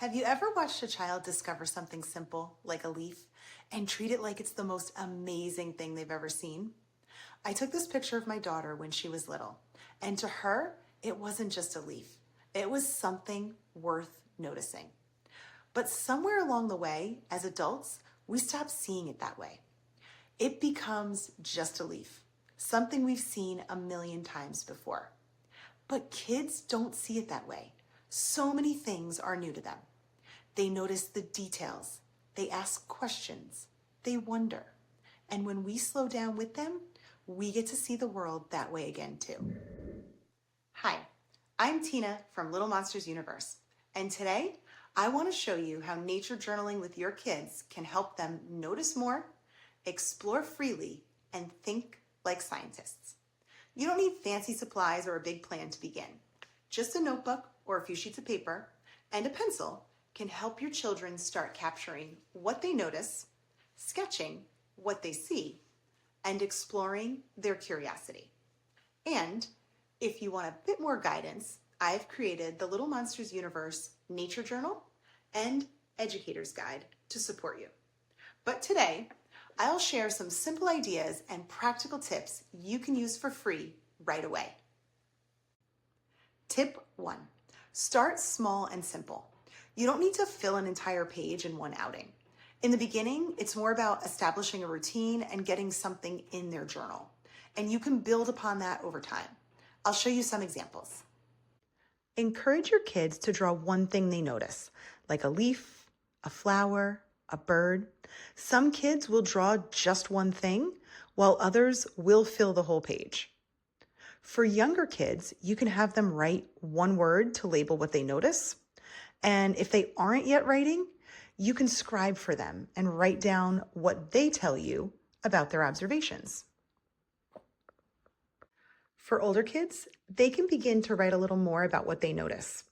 Have you ever watched a child discover something simple, like a leaf, and treat it like it's the most amazing thing they've ever seen? I took this picture of my daughter when she was little, and to her, it wasn't just a leaf. It was something worth noticing. But somewhere along the way, as adults, we stop seeing it that way. It becomes just a leaf, something we've seen a million times before. But kids don't see it that way. So many things are new to them. They notice the details, they ask questions, they wonder. And when we slow down with them, we get to see the world that way again too. Hi, I'm Tina from Little Monsters Universe, and today I want to show you how nature journaling with your kids can help them notice more, explore freely, and think like scientists. You don't need fancy supplies or a big plan to begin. Just a notebook or a few sheets of paper and a pencil can help your children start capturing what they notice, sketching what they see, and exploring their curiosity. And if you want a bit more guidance, I've created the Little Monsters Universe Nature Journal and Educator's Guide to support you. But today, I'll share some simple ideas and practical tips you can use for free right away. Tip 1. Start small and simple. You don't need to fill an entire page in one outing. In the beginning, it's more about establishing a routine and getting something in their journal. And you can build upon that over time. I'll show you some examples. Encourage your kids to draw one thing they notice, like a leaf, a flower, a bird. Some kids will draw just one thing, while others will fill the whole page. For younger kids, you can have them write one word to label what they notice. And if they aren't yet writing, you can scribe for them and write down what they tell you about their observations. For older kids, they can begin to write a little more about what they notice.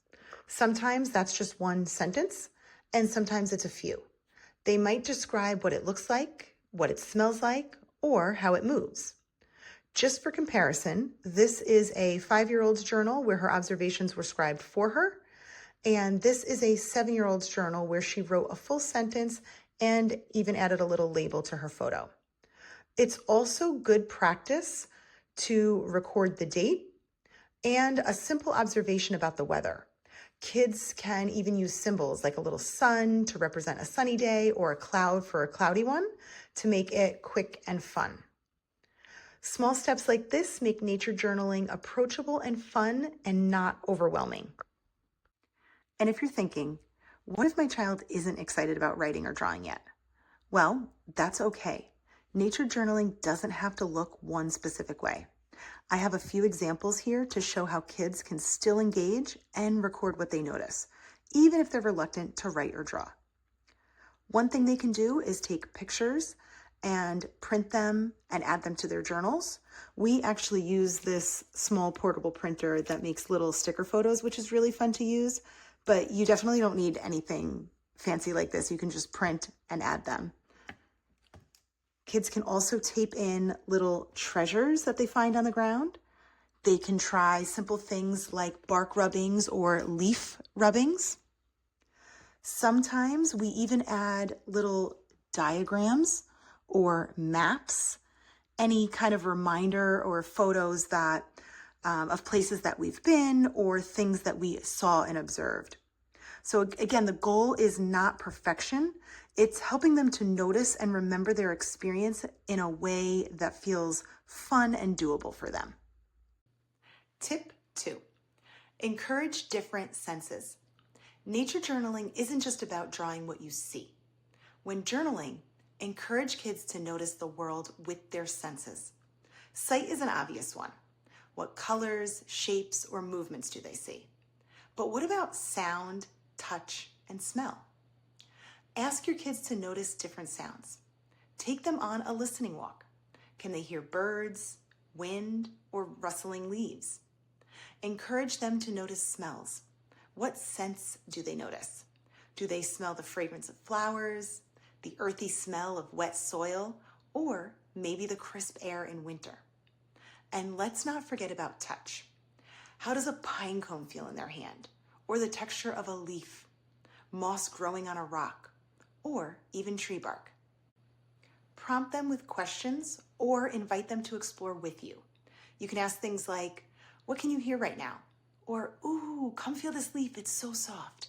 Sometimes that's just one sentence, and sometimes it's a few. They might describe what it looks like, what it smells like, or how it moves. Just for comparison, this is a 5-year-old's journal where her observations were scribed for her, and this is a 7-year-old's journal where she wrote a full sentence and even added a little label to her photo. It's also good practice to record the date and a simple observation about the weather. Kids can even use symbols like a little sun to represent a sunny day or a cloud for a cloudy one to make it quick and fun. Small steps like this make nature journaling approachable and fun and not overwhelming. And if you're thinking, what if my child isn't excited about writing or drawing yet? Well, that's okay. Nature journaling doesn't have to look one specific way. I have a few examples here to show how kids can still engage and record what they notice, even if they're reluctant to write or draw. One thing they can do is take pictures and print them and add them to their journals. We actually use this small portable printer that makes little sticker photos, which is really fun to use, but you definitely don't need anything fancy like this. You can just print and add them. Kids can also tape in little treasures that they find on the ground. They can try simple things like bark rubbings or leaf rubbings. Sometimes we even add little diagrams or maps, any kind of reminder or photos that of places that we've been or things that we saw and observed. So again, the goal is not perfection. It's helping them to notice and remember their experience in a way that feels fun and doable for them. Tip 2, encourage different senses. Nature journaling isn't just about drawing what you see. When journaling, encourage kids to notice the world with their senses. Sight is an obvious one. What colors, shapes, or movements do they see? But what about sound, touch, and smell? Ask your kids to notice different sounds. Take them on a listening walk. Can they hear birds, wind, or rustling leaves? Encourage them to notice smells. What scents do they notice? Do they smell the fragrance of flowers, the earthy smell of wet soil, or maybe the crisp air in winter? And let's not forget about touch. How does a pine cone feel in their hand, or the texture of a leaf? moss growing on a rock, or even tree bark. Prompt them with questions or invite them to explore with you. You can ask things like, what can you hear right now? Or, ooh, come feel this leaf, it's so soft.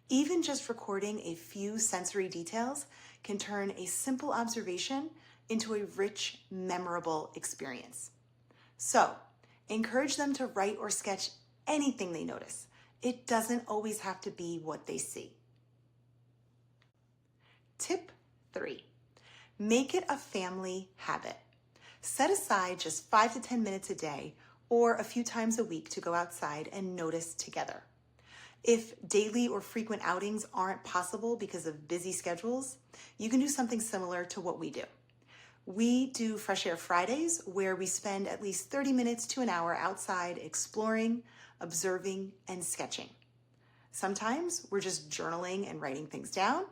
Even just recording a few sensory details can turn a simple observation into a rich, memorable experience. So, encourage them to write or sketch anything they notice. It doesn't always have to be what they see. Tip 3, make it a family habit. Set aside just 5 to 10 minutes a day or a few times a week to go outside and notice together. If daily or frequent outings aren't possible because of busy schedules, you can do something similar to what we do. We do Fresh Air Fridays, where we spend at least 30 minutes to an hour outside exploring, observing, and sketching. Sometimes we're just journaling and writing things down,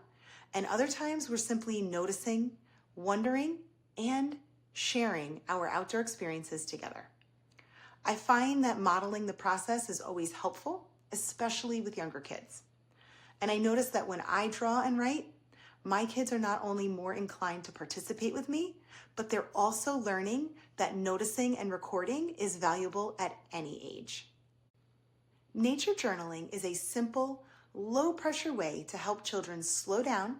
and other times we're simply noticing, wondering, and sharing our outdoor experiences together. I find that modeling the process is always helpful, especially with younger kids. And I notice that when I draw and write, my kids are not only more inclined to participate with me, but they're also learning that noticing and recording is valuable at any age. Nature journaling is a simple, low-pressure way to help children slow down,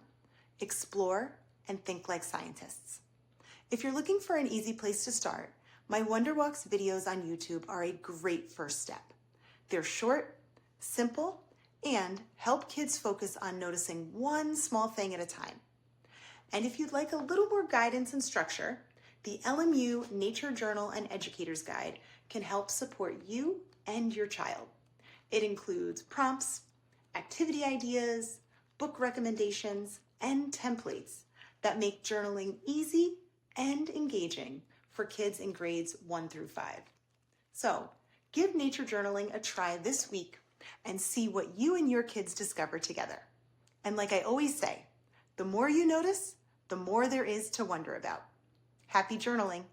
explore, and think like scientists. If you're looking for an easy place to start, my Wonderwalks videos on YouTube are a great first step. They're short, simple, and help kids focus on noticing one small thing at a time. And if you'd like a little more guidance and structure, the LMU Nature Journal and Educator's Guide can help support you and your child. It includes prompts, activity ideas, book recommendations, and templates that make journaling easy and engaging for kids in grades 1 through 5. So, give nature journaling a try this week and see what you and your kids discover together. And like I always say, the more you notice, the more there is to wonder about. Happy journaling!